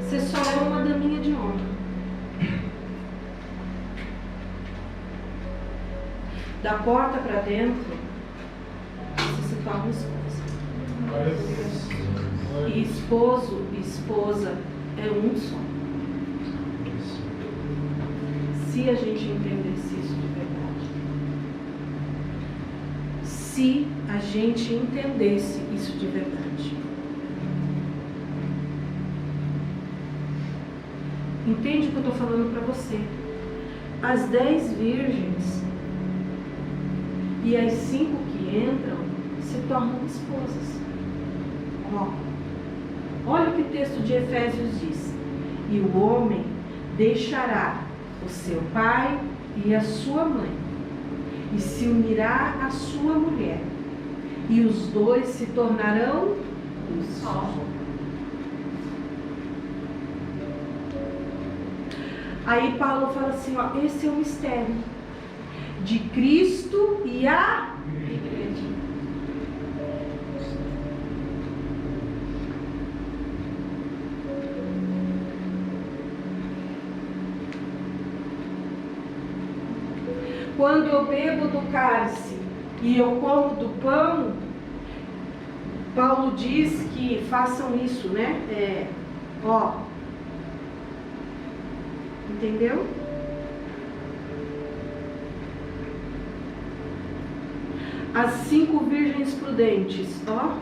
A: você só é uma daminha de honra. Da porta para dentro, você se torna esposa. E esposo e esposa é um só. Se a gente entendesse isso de verdade. Se a gente entendesse isso de verdade. Entende o que eu estou falando para você? As 10 virgens e as 5 que entram se tornam esposas. Olha o que o texto de Efésios diz. E o homem deixará o seu pai e a sua mãe, e se unirá à sua mulher, e os dois se tornarão um só. Aí Paulo fala assim, ó, esse é o mistério de Cristo e a igreja. Quando eu bebo do cálice e eu como do pão, Paulo diz que façam isso, né? Entendeu? As 5 virgens prudentes, ó.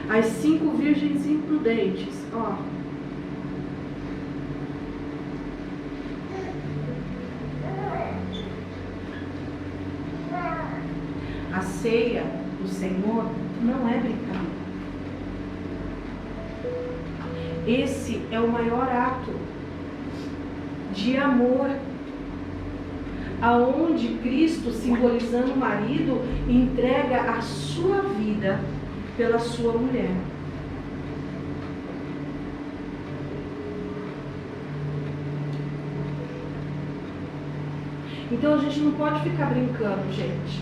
A: As 5 virgens imprudentes, ó. A ceia do Senhor não é brincadeira. Esse é o maior ato de amor, aonde Cristo, simbolizando o marido, entrega a sua vida pela sua mulher. Então a gente não pode ficar brincando, gente.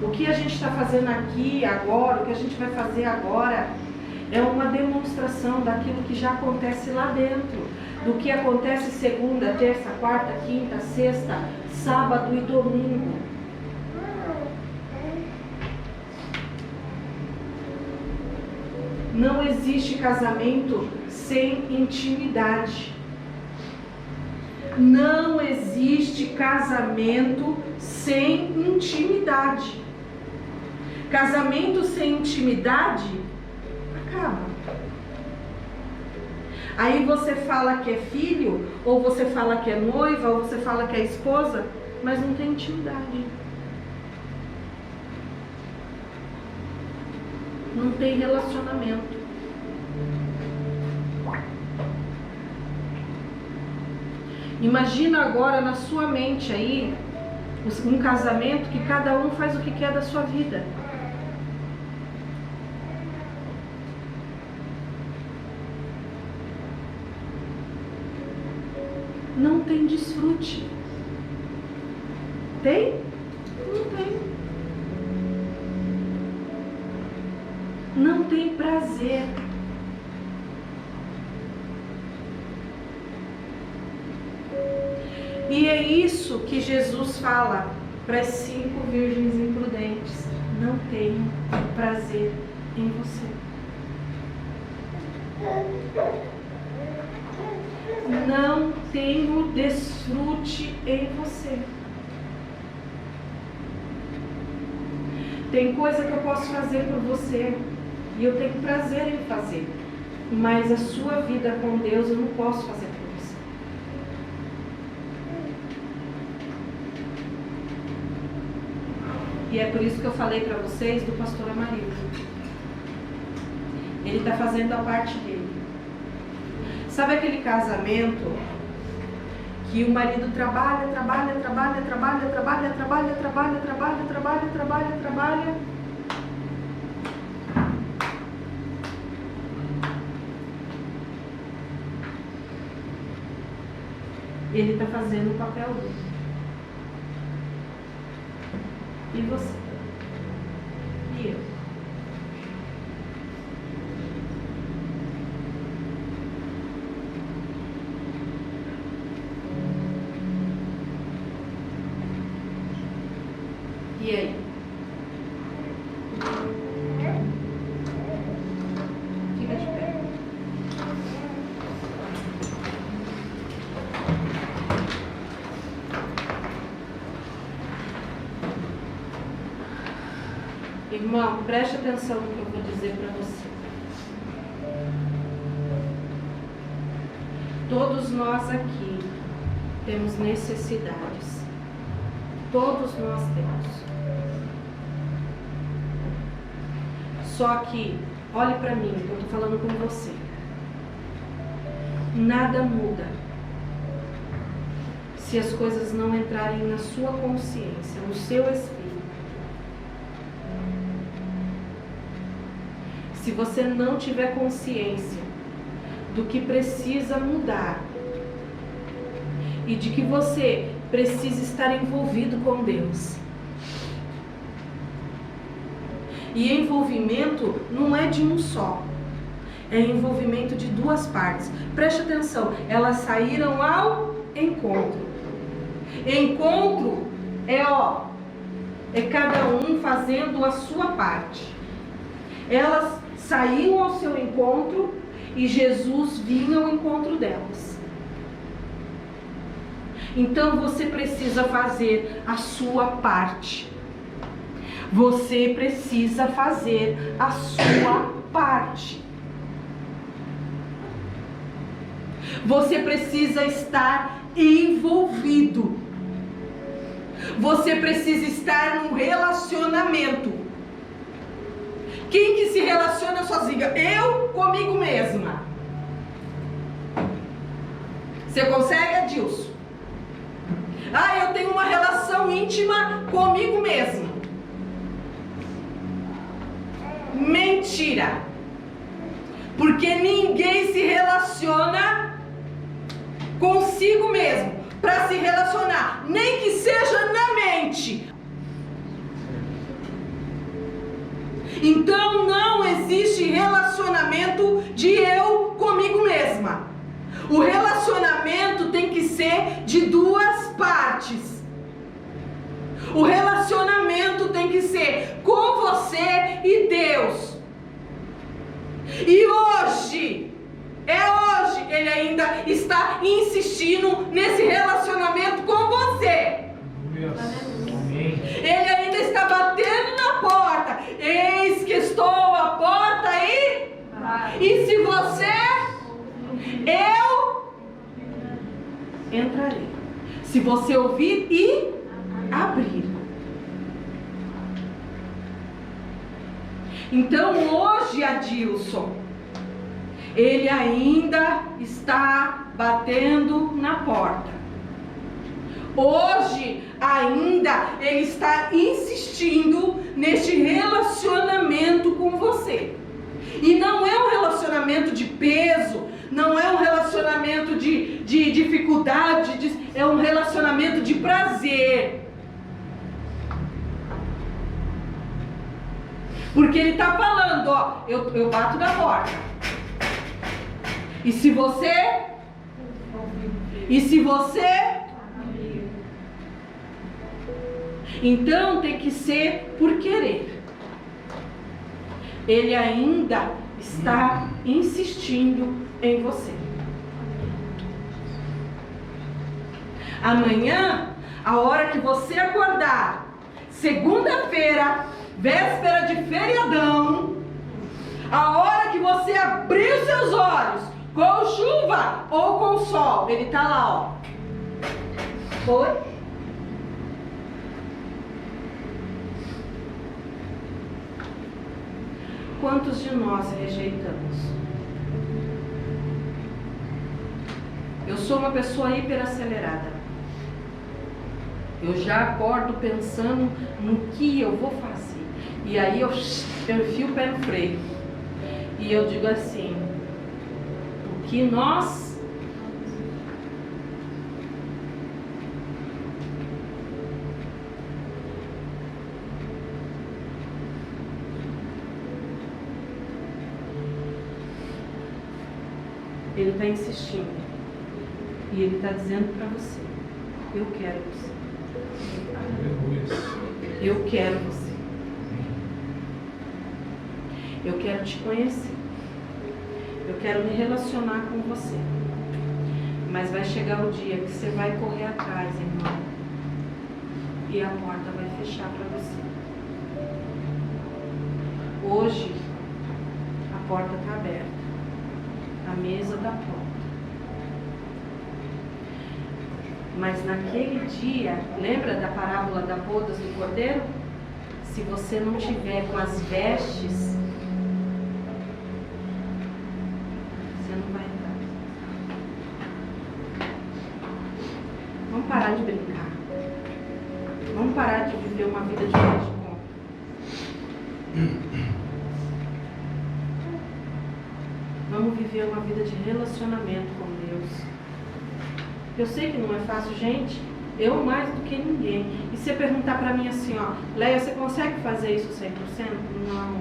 A: O que a gente está fazendo aqui agora, o que a gente vai fazer agora, é uma demonstração daquilo que já acontece lá dentro, do que acontece segunda, terça, quarta, quinta, sexta, sábado e domingo. Não existe casamento sem intimidade. Não existe casamento sem intimidade. Casamento sem intimidade acaba. Aí você fala que é filho, ou você fala que é noiva, ou você fala que é esposa, mas não tem intimidade. Não tem relacionamento. Imagina agora na sua mente aí um casamento que cada um faz o que quer da sua vida. não tem desfrute. Tem? Não tem. Não tem prazer. E é isso que Jesus fala para as 5 virgens imprudentes: não tenho prazer em você. Não tenho desfrute em você. Tem coisa que eu posso fazer por você e eu tenho prazer em fazer, mas a sua vida com Deus eu não posso fazer por você. E é por isso que eu falei para vocês do pastor Amarildo. Ele está fazendo a parte dele. Sabe aquele casamento que o marido trabalha, ele está fazendo o papel dele. E você? E eu? E aí? Fica de pé. Irmão, preste atenção no que eu vou dizer para você. Todos nós aqui temos necessidades. Todos nós temos. Só que, olhe para mim, eu estou falando com você. Nada muda se as coisas não entrarem na sua consciência, no seu espírito. Se você não tiver consciência do que precisa mudar e de que você precisa estar envolvido com Deus. E envolvimento não é de um só, é envolvimento de 2 partes. Preste atenção, elas saíram ao encontro. Encontro é cada um fazendo a sua parte. Elas saíram ao seu encontro e Jesus vinha ao encontro delas. Então você precisa fazer a sua parte. Você precisa fazer a sua parte. Você precisa estar envolvido. Você precisa estar num relacionamento. Quem que se relaciona sozinha? Eu comigo mesma. Você consegue, Adilson? Eu tenho uma relação íntima comigo mesmo. Mentira. Porque ninguém se relaciona consigo mesmo para se relacionar, nem que seja na mente. Então não existe relacionamento de eu comigo mesma. O relacionamento tem que ser de 2 partes. O relacionamento tem que ser com você e Deus. E hoje, Ele ainda está insistindo nesse relacionamento com você. Ele ainda está batendo na porta. Eis que estou à porta e se você, eu entrarei. Se você ouvir e abrir. Então hoje, Adilson, ele ainda está batendo na porta. Hoje ainda ele está insistindo neste relacionamento com você. E não é um relacionamento de peso, não é um relacionamento de dificuldade, é um relacionamento de prazer. Porque ele está falando, ó, eu bato na porta. E se você... Então tem que ser por querer. Ele ainda está insistindo em você. Amanhã, a hora que você acordar, segunda-feira, véspera de feriadão, a hora que você abrir os seus olhos, com chuva ou com sol, ele está lá, ó. Oi? Quantos de nós rejeitamos? Eu sou uma pessoa hiperacelerada. Eu já acordo pensando no que eu vou fazer. E aí eu enfio o pé no freio. E eu digo assim, o que nós... Ele está insistindo. E ele está dizendo para você, eu quero você. Eu quero você. Eu quero te conhecer. Eu quero me relacionar com você. Mas vai chegar o dia que você vai correr atrás, irmão. E a porta vai fechar para você. Hoje, a porta está aberta. A mesa está pronta. Mas naquele dia, lembra da parábola da bodas do cordeiro? Se você não tiver com as vestes, você não vai entrar. Vamos parar de brincar. Vamos parar de viver uma vida de faz de conta. Vamos viver uma vida de relacionamento com Deus. Eu sei que não é fácil, gente. Eu mais do que ninguém. E se você perguntar pra mim assim, ó, Leia, você consegue fazer isso 100%? Não.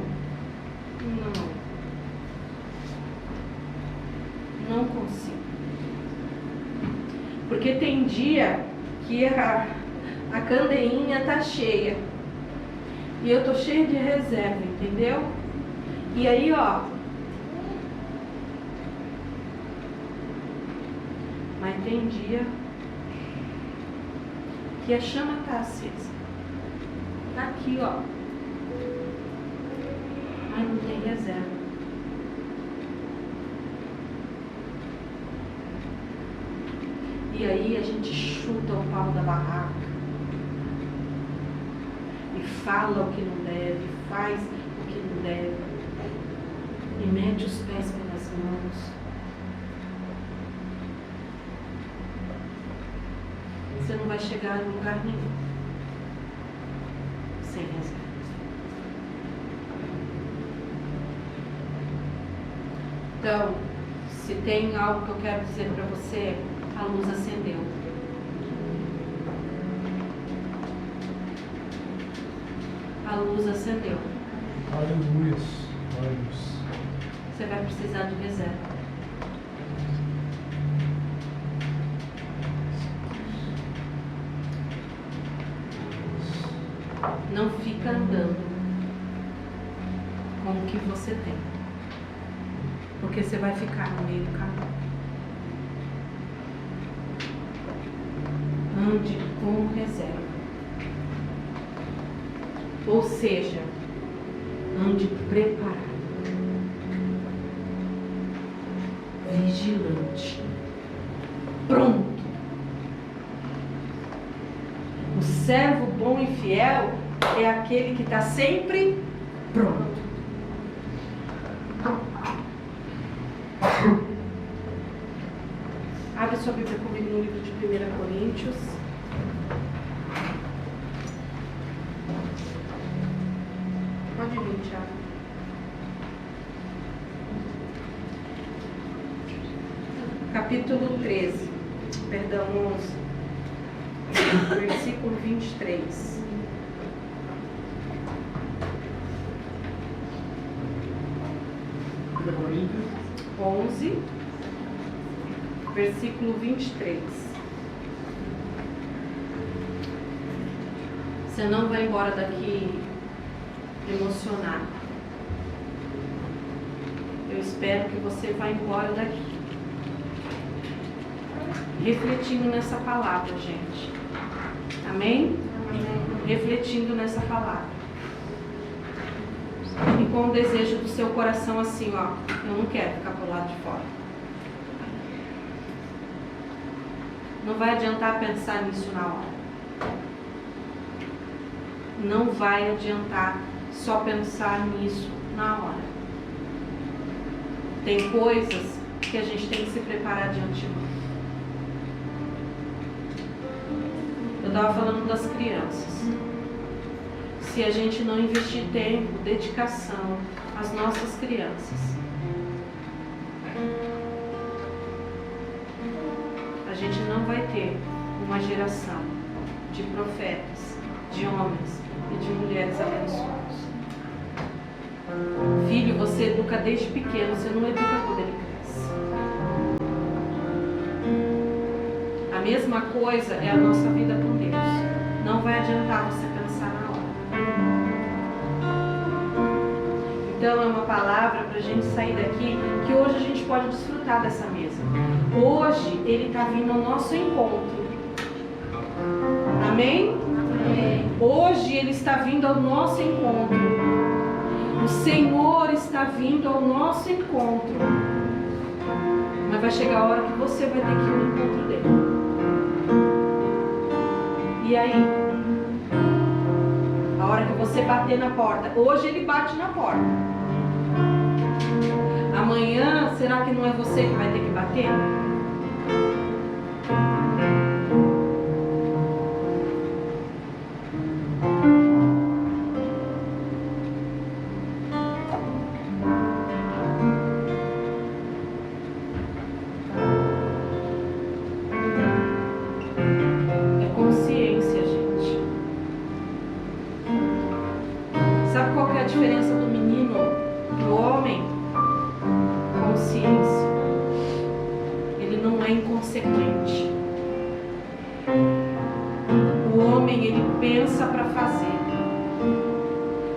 A: Não consigo. Porque tem dia que a candeinha tá cheia. E eu tô cheia de reserva, entendeu? E aí, ó, mas tem dia que a chama está acesa. Está aqui, ó. Mas não tem reserva. E aí a gente chuta o pau da barraca. E fala o que não deve, faz o que não deve. E mete os pés pelas mãos. Você não vai chegar em lugar nenhum sem reserva. Então, se tem algo que eu quero dizer para você, a luz acendeu. A luz acendeu.
B: Aleluia.
A: Você vai precisar de reserva. Não fica andando com o que você tem, porque você vai ficar no meio do caminho. Ande com reserva, ou seja, ande preparado, vigilante, pronto. O servo bom e fiel é aquele que está sempre pronto. Abre sua Bíblia comigo no livro de 1 Coríntios. Pode vir, Thiago. Capítulo 13. perdão, 11, versículo 23.
B: Coríntios
A: 11, versículo 23. Você não vai embora daqui emocionado. Eu espero que você vá embora daqui refletindo nessa palavra, gente. Amém? Amém. Refletindo nessa palavra. E com o desejo do seu coração assim, ó, eu não quero ficar pro lado de fora. Não vai adiantar pensar nisso na hora. Não vai adiantar só pensar nisso na hora. Tem coisas que a gente tem que se preparar de antemão. Eu estava falando das crianças. Se a gente não investir tempo, dedicação às nossas crianças, a gente não vai ter uma geração de profetas, de homens e de mulheres abençoados. Filho, você educa desde pequeno, você não educa quando ele cresce. A mesma coisa é a nossa vida com Deus. Não vai adiantar você pensar na hora. Então é uma palavra para a gente sair daqui, que hoje a gente pode desfrutar dessa mesa. Hoje Ele está vindo ao nosso encontro. Amém? Amém. Hoje Ele está vindo ao nosso encontro. O Senhor está vindo ao nosso encontro. Mas vai chegar a hora que você vai ter que ir ao encontro dele. E aí? A hora que você bater na porta. Hoje ele bate na porta. Amanhã, será que não é você que vai ter que bater?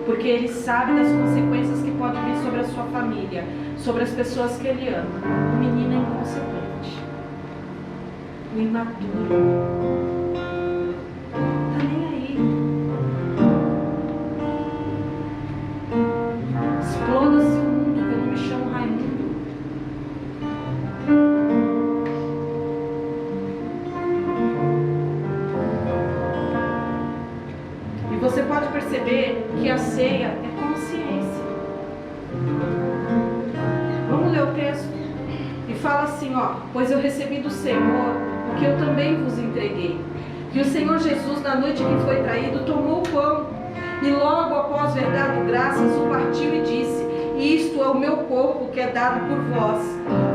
A: Porque ele sabe das consequências que podem vir sobre a sua família, sobre as pessoas que ele ama. O menino é inconsequente, o imaturo, tá nem aí. Exploda-se o mundo, que eu não me chamo Raimundo. E você pode perceber que a ceia é consciência. Vamos ler o texto. E fala assim, ó: pois eu recebi do Senhor o que eu também vos entreguei. Que o Senhor Jesus, na noite que foi traído, tomou o pão e logo após ver dado graças, o partiu e disse: isto é o meu corpo que é dado por vós.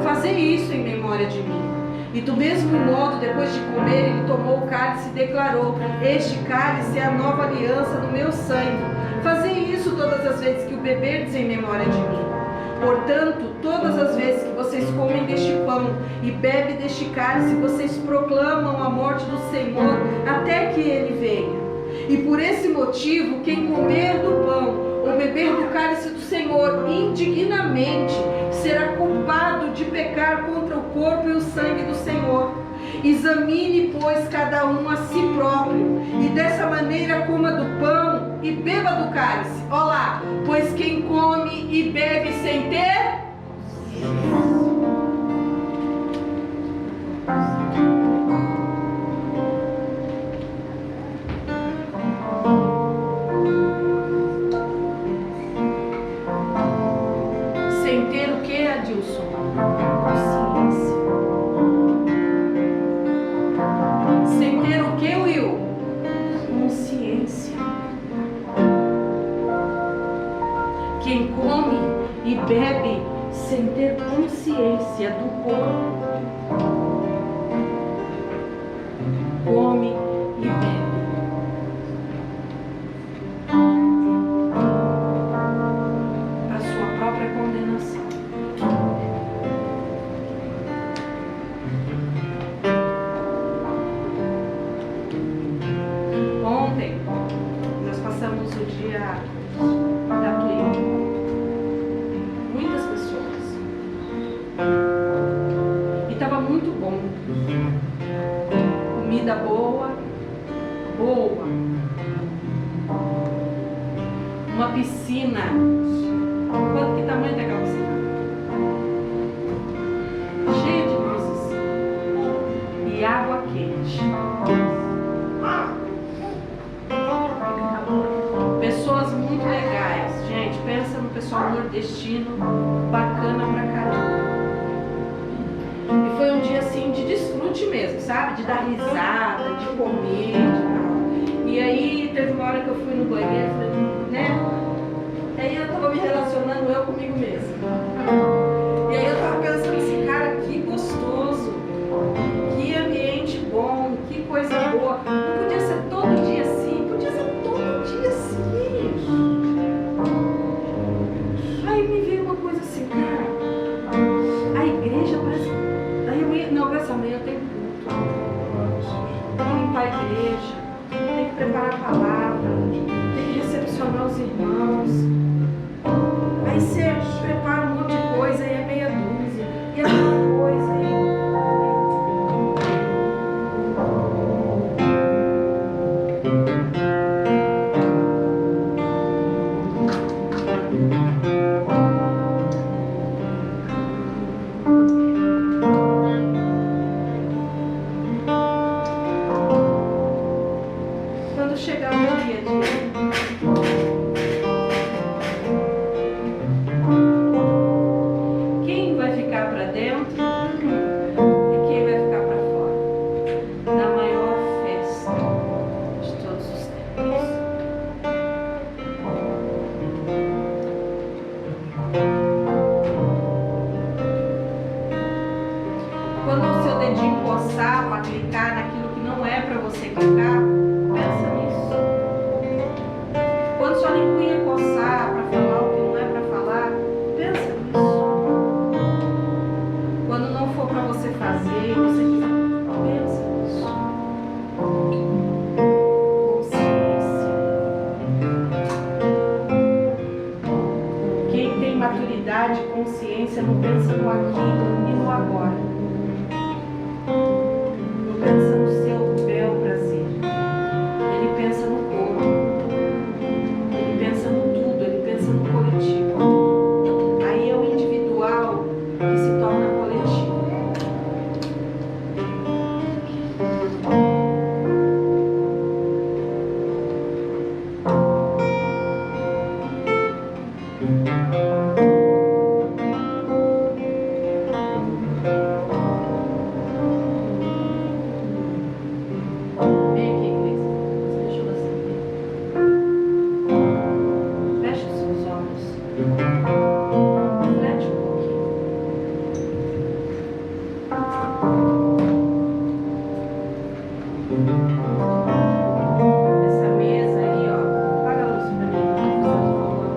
A: Fazei isso em memória de mim. E do mesmo modo, depois de comer, ele tomou o cálice e declarou: este cálice é a nova aliança no meu sangue. Fazei isso todas as vezes que o beberdes em memória de mim. Portanto, todas as vezes que vocês comem deste pão e bebem deste cálice, vocês proclamam a morte do Senhor até que ele venha. E por esse motivo, quem comer do pão ou beber do cálice do Senhor indignamente será culpado de pecar contra o corpo e o sangue do Senhor. Examine, pois, cada um a si próprio, e dessa maneira coma do pão e beba do cálice. Olá, pois quem come e bebe sem ter o que, Adilson? Consciência. Sem ter o que, Will? Consciência. Quem come e bebe sem ter consciência do corpo come e bebe. A sua própria condenação. Ontem nós passamos o dia da Twin. Muitas pessoas. E estava muito bom. Comida boa. Uma piscina. Quanto que tamanho tem aquela piscina? Cheia de luzes. E água quente. Pessoas muito legais. Gente, pensa no pessoal nordestino. Bacana pra caramba. E foi um dia assim de desfrute mesmo, sabe? De dar risada, de comer, de tal. E aí teve uma hora que eu fui no banheiro, né? E aí eu tava me relacionando eu comigo mesma. E aí eu tava pensando assim, cara, que gostoso, que ambiente bom, que coisa boa. Não podia ser todo dia assim, podia ser todo dia assim. Aí me veio uma coisa assim, cara, a igreja parece. Aí amanhã, não, essa manhã eu tenho culto. Tem que limpar a igreja, tem que preparar a palavra, tem que recepcionar os irmãos. Aí você prepara um monte de coisa e é meia dúzia. E aquela coisa aí. Quando chegar o dia de quem vai ficar para dentro e quem vai ficar para fora na maior festa de todos os tempos. Quando o seu dedinho coçar para clicar naquilo que não é para você clicar, pensa nisso. Quando sua linguinha coçar para falar o que não é para falar, pensa nisso. Quando não for para você fazer, você pensa nisso. Consciência. Quem tem maturidade e consciência não pensa no aqui e no agora. Não pensa no seu bel prazer. Ele pensa no corpo. Ele pensa no tudo, ele pensa no coletivo. Aí é o individual que se torna coletivo. Vem aqui, Cris. Você deixou você ver. Fecha os seus olhos. Reflete um pouquinho. Essa mesa aí, ó. Apaga a luz pra mim, por favor.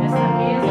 A: Essa mesa